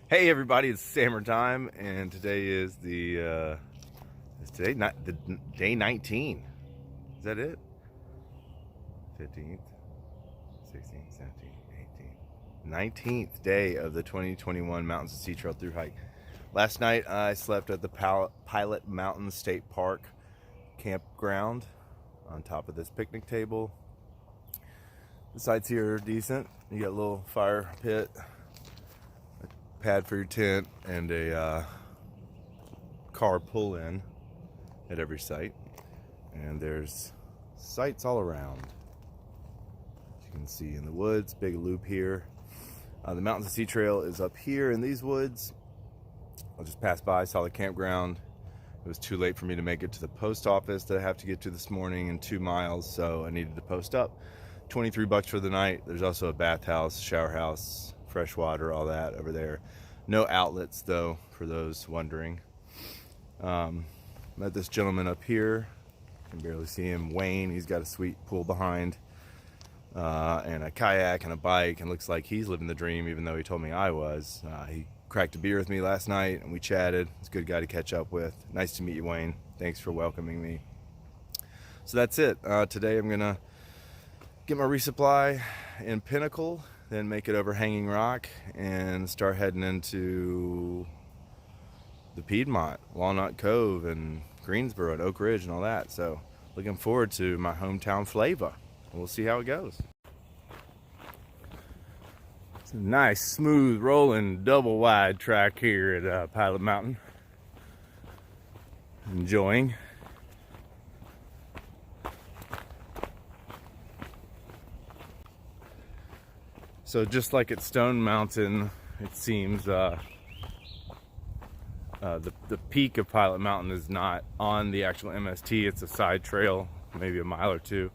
Hey everybody, it's Summer time, and today is the day 19. Is that it? 15th, 16th, 17th, 18th, 19th day of the 2021 MST Thru Hike. Last night I slept at the Pilot Mountain State Park Campground on top of this picnic table. The sights here are decent. You got a little fire pit, pad for your tent, and a car pull-in at every site, and there's sites all around. As you can see in the woods, big loop here. The Mountains to Sea Trail is up here in these woods. I just passed by, saw the campground. It was too late for me to make it to the post office that I have to get to this morning in 2 miles, so I needed to post up. $23 for the night. There's also a bathhouse, shower house, fresh water, all that over there. No outlets though, for those wondering. Met this gentleman up here. You can barely see him, Wayne. He's got a sweet pool behind, and a kayak and a bike, and looks like he's living the dream, even though he told me I was. He cracked a beer with me last night and we chatted. He's a good guy to catch up with. Nice to meet you, Wayne. Thanks for welcoming me. So that's it. Today I'm gonna get my resupply in Pinnacle, then make it over Hanging Rock and start heading into the Piedmont, Walnut Cove and Greensboro and Oak Ridge and all that. So looking forward to my hometown flavor. We'll see how it goes. It's a nice, smooth, rolling, double wide track here at Pilot Mountain. Enjoying. So just like at Stone Mountain, it seems the peak of Pilot Mountain is not on the actual MST. It's a side trail, maybe a mile or two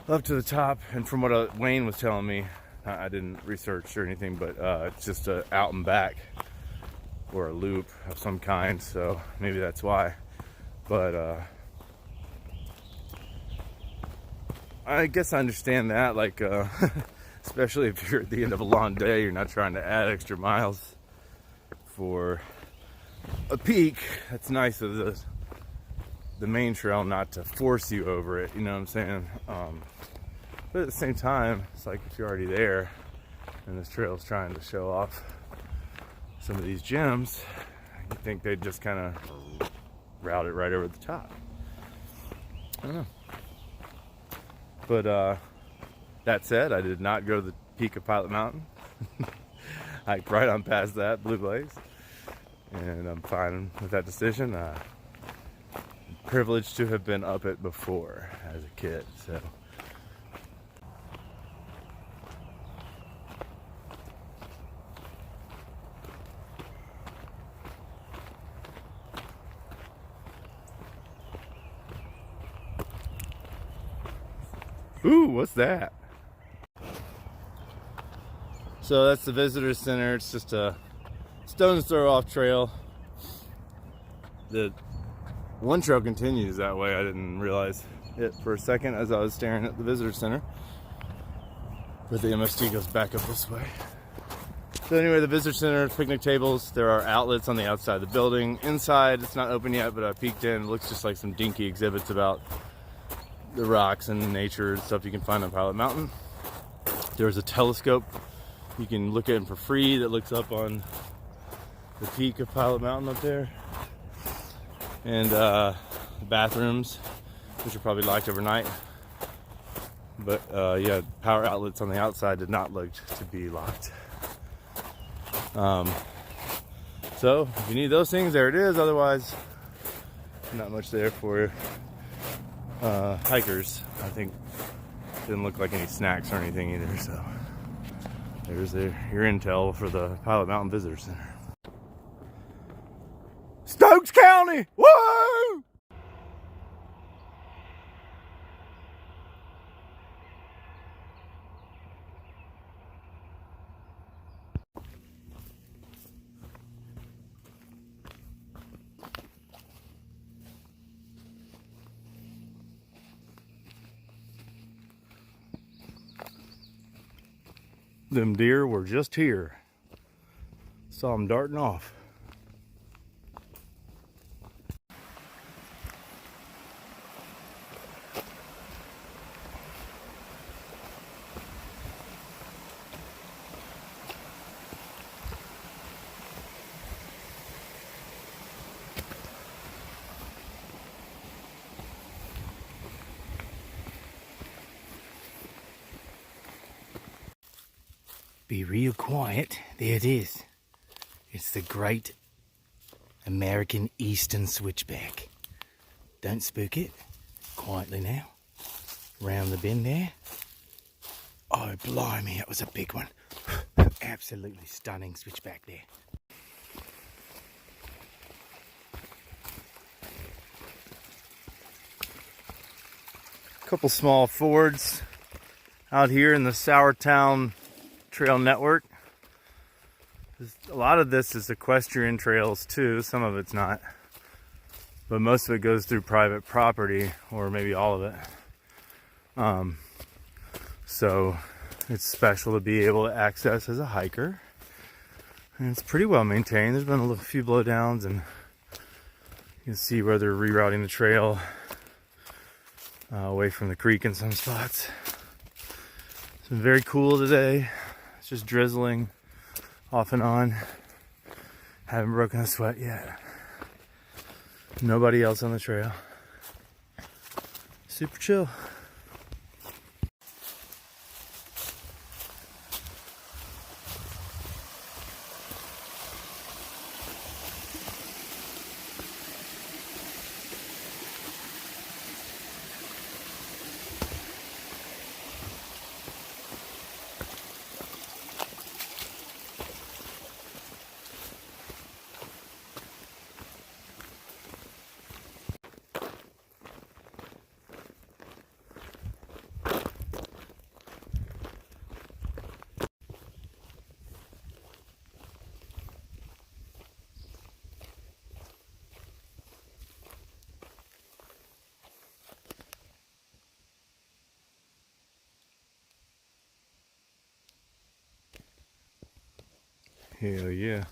up to the top. And from what Wayne was telling me, I didn't research or anything, but it's just a out and back or a loop of some kind. So maybe that's why. But I guess I understand that. Like. Especially if you're at the end of a long day, you're not trying to add extra miles for a peak. That's nice of the main trail not to force you over it, you know what I'm saying? But at the same time, it's like if you're already there and this trail is trying to show off some of these gems, you think they'd just kind of route it right over the top. I don't know. But that said, I did not go to the peak of Pilot Mountain. Hiked right on past that, Blue Blaze. And I'm fine with that decision. Privileged to have been up it before as a kid, so. Ooh, what's that? So that's the visitor center. It's just a stone's throw off trail. The one trail continues that way. I didn't realize it for a second as I was staring at the visitor center. But the MST goes back up this way. So anyway, the visitor center, picnic tables. There are outlets on the outside of the building. Inside, it's not open yet, but I peeked in. It looks just like some dinky exhibits about the rocks and nature and stuff you can find on Pilot Mountain. There's a telescope you can look at for free that looks up on the peak of Pilot Mountain up there. And bathrooms, which are probably locked overnight. But yeah, power outlets on the outside did not look to be locked. So if you need those things, there it is. Otherwise, not much there for hikers. I think didn't look like any snacks or anything either. So there's your intel for the Pilot Mountain Visitor Center. Stokes County! Woo! Them deer were just here. Saw him darting off. Be real quiet. There it is. It's the Great American Eastern Switchback. Don't spook it. Quietly now. Round the bend there. Oh, blimey, that was a big one. Absolutely stunning switchback there. Couple small fords out here in the Sourtown Trail Network. A lot of this is equestrian trails too, some of it's not. But most of it goes through private property, or maybe all of it. So it's special to be able to access as a hiker. And it's pretty well maintained. There's been a few blowdowns, and you can see where they're rerouting the trail away from the creek in some spots. It's been very cool today. It's just drizzling off and on. Haven't broken a sweat yet. Nobody else on the trail. Super chill. Hell yeah.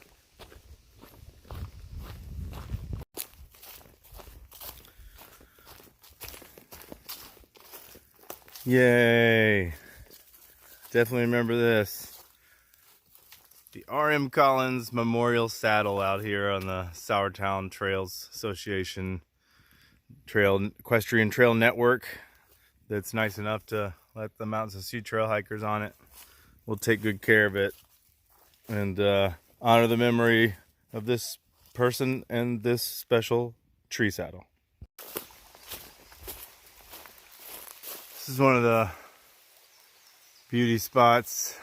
Yay. Definitely remember this. The R.M. Collins Memorial Saddle out here on the Sourtown Trails Association Equestrian Trail Network that's nice enough to let the Mountains of Sea Trail hikers on it. We'll take good care of it and honor the memory of this person and this special tree saddle. This is one of the beauty spots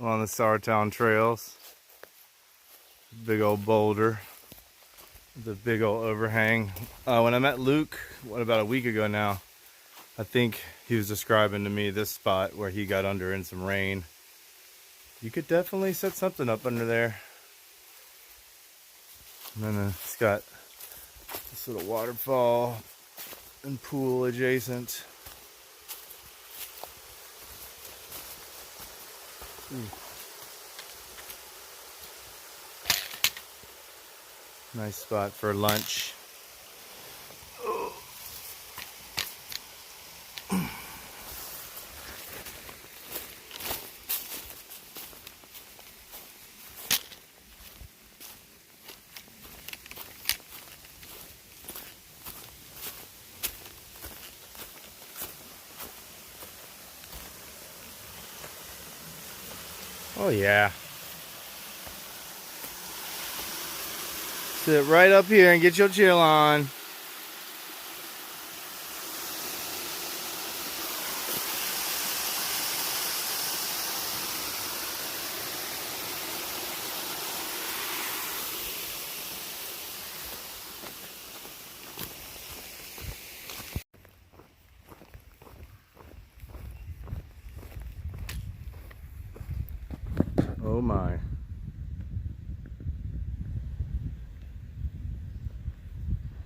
on the Sourtown trails. Big old boulder, the big old overhang. When I met Luke, about a week ago now, I think he was describing to me this spot where he got under in some rain. You could definitely set something up under there. And then it's got this little waterfall and pool adjacent. Nice spot for lunch. Oh yeah. Sit right up here and get your chill on. Oh my.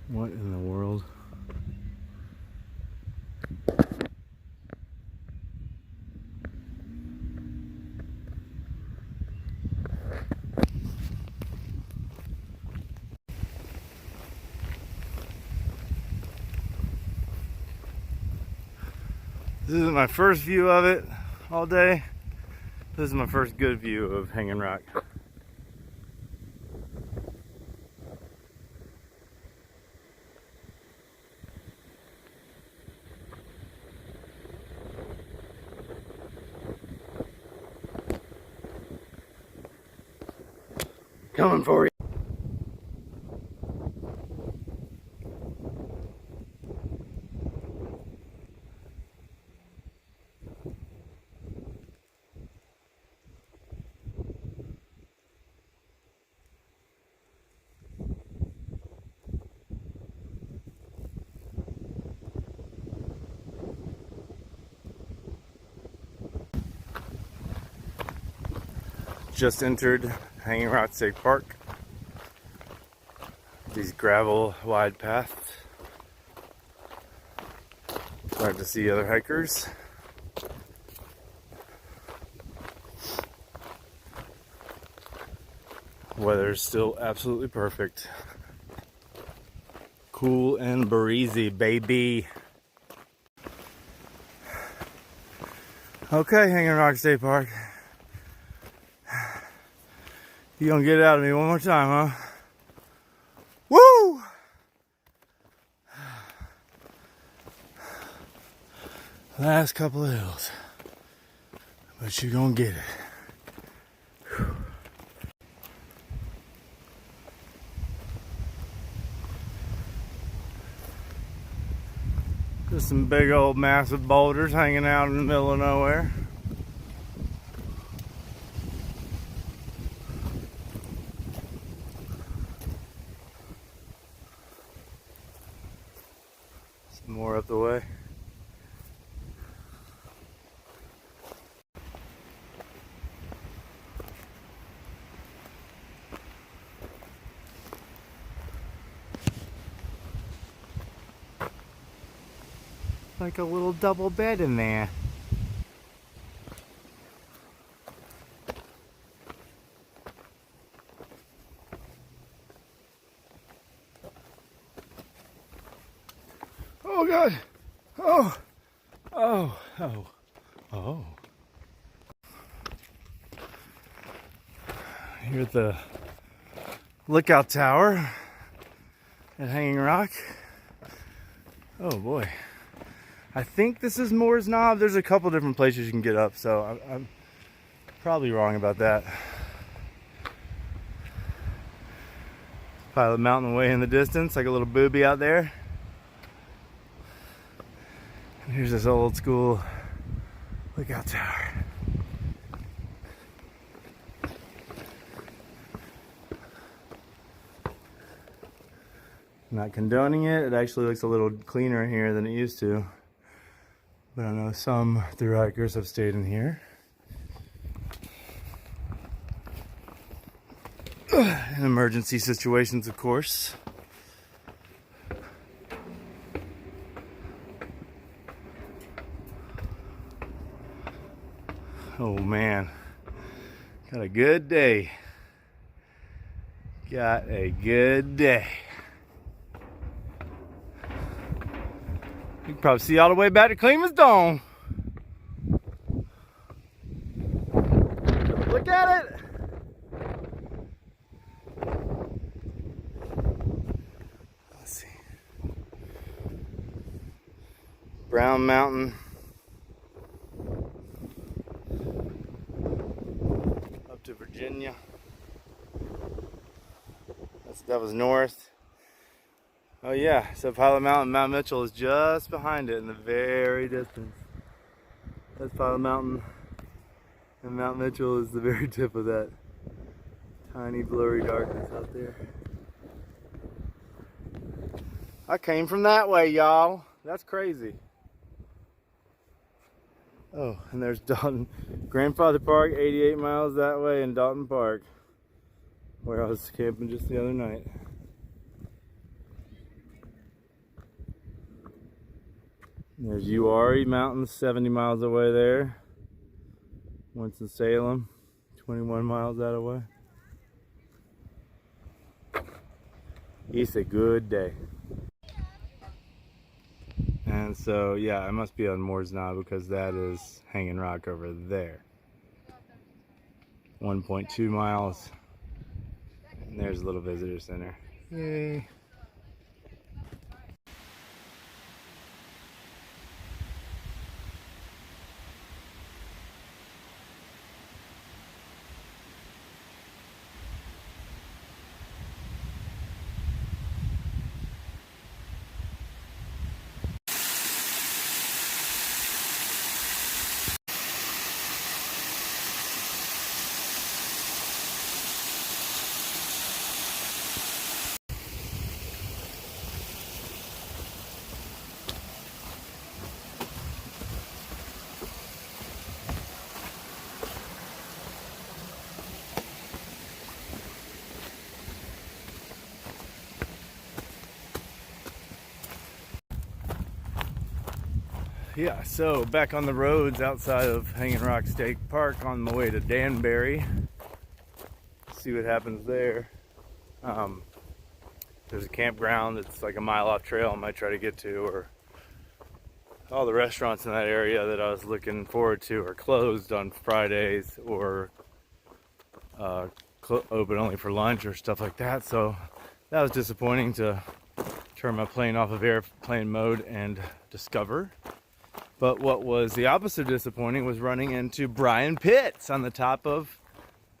What in the world? This isn't my first view of it all day. This is my first good view of Hanging Rock. Coming for you. Just entered Hanging Rock State Park. These gravel wide paths. Glad to see other hikers. Weather's still absolutely perfect. Cool and breezy, baby. Okay, Hanging Rock State Park. You gonna get it out of me one more time, huh? Woo! Last couple of hills. But you gonna get it. Whew. Just some big old massive boulders hanging out in the middle of nowhere. Some more up the way. Like a little double bed in there. Oh God! Oh! Oh! Oh! Oh! Here at the lookout tower at Hanging Rock. Oh boy. I think this is Moore's Knob. There's a couple different places you can get up, so I'm probably wrong about that. Pilot Mountain way in the distance, like a little booby out there. And here's this old school lookout tower. Not condoning it. It actually looks a little cleaner here than it used to. But I know some thru hikers have stayed in here. In emergency situations, of course. Oh man, got a good day. Got a good day. You can probably see all the way back to Cleveland's Dome. Look at it. Let's see. Brown Mountain. Up to Virginia. That was north. Oh yeah, so Pilot Mountain, Mount Mitchell is just behind it in the very distance. That's Pilot Mountain, and Mount Mitchell is the very tip of that tiny blurry darkness out there. I came from that way, y'all. That's crazy. Oh, and there's Dalton. Grandfather Park, 88 miles that way, in Dalton Park, where I was camping just the other night. There's Uwharrie Mountains, 70 miles away there. Winston-Salem, 21 miles that away. It's a good day. And And so, yeah, I must be on Moore's Knob because that is Hanging Rock over there. 1.2 miles. And there's a little visitor center. Yay. Yeah, so back on the roads outside of Hanging Rock State Park on my way to Danbury. See what happens there. There's a campground that's like a mile off trail I might try to get to, or all the restaurants in that area that I was looking forward to are closed on Fridays or open only for lunch or stuff like that. So that was disappointing to turn my plane off of airplane mode and discover. But what was the opposite of disappointing was running into Brian Pitts on the top of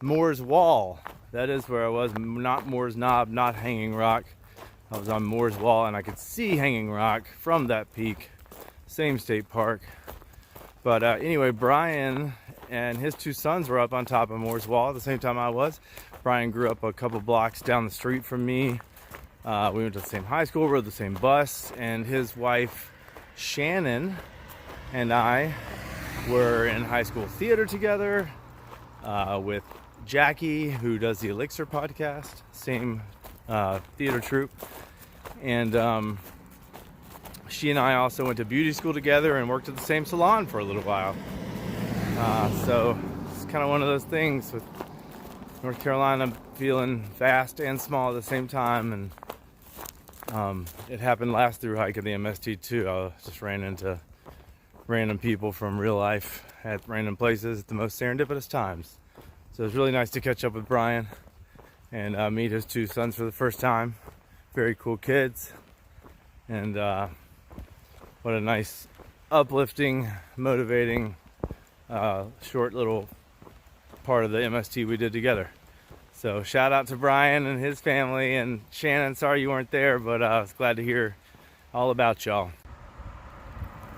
Moore's Wall. That is where I was, not Moore's Knob, not Hanging Rock. I was on Moore's Wall and I could see Hanging Rock from that peak. Same state park. But anyway, Brian and his two sons were up on top of Moore's Wall at the same time I was. Brian grew up a couple blocks down the street from me. We went to the same high school, rode the same bus, and his wife, Shannon, and I were in high school theater together with Jackie, who does the Elixir podcast, same theater troupe. And she and I also went to beauty school together and worked at the same salon for a little while. So it's kind of one of those things with North Carolina feeling vast and small at the same time. And it happened last through hike at the MST too. I just ran into random people from real life at random places at the most serendipitous times. So it was really nice to catch up with Brian and meet his two sons for the first time. Very cool kids. And what a nice, uplifting, motivating, short little part of the MST we did together. So shout out to Brian and his family, and Shannon, sorry you weren't there, but I was glad to hear all about y'all.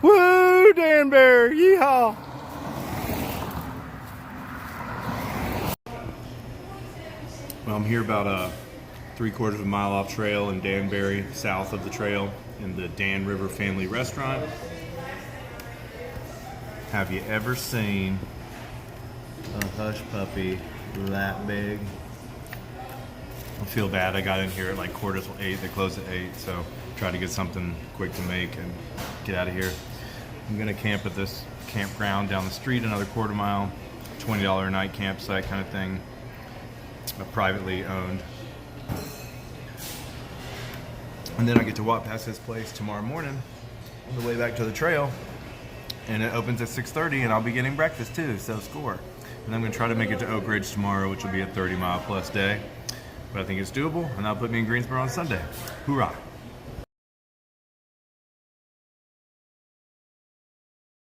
Woo, Danbury, yeehaw! Well, I'm here about 3/4 of a mile off trail in Danbury, south of the trail, in the Dan River Family Restaurant. Have you ever seen a hush puppy that big? I feel bad. I got in here at like 7:45. They closed at 8, so try to get something quick to make and get out of here. I'm gonna camp at this campground down the street, another 1/4 mile, $20 a night campsite kind of thing, privately owned. And then I get to walk past this place tomorrow morning on the way back to the trail, and it opens at 6:30, and I'll be getting breakfast too, so score. And I'm gonna try to make it to Oak Ridge tomorrow, which will be a 30-mile plus day. But I think it's doable, and that'll put me in Greensboro on Sunday. Hoorah!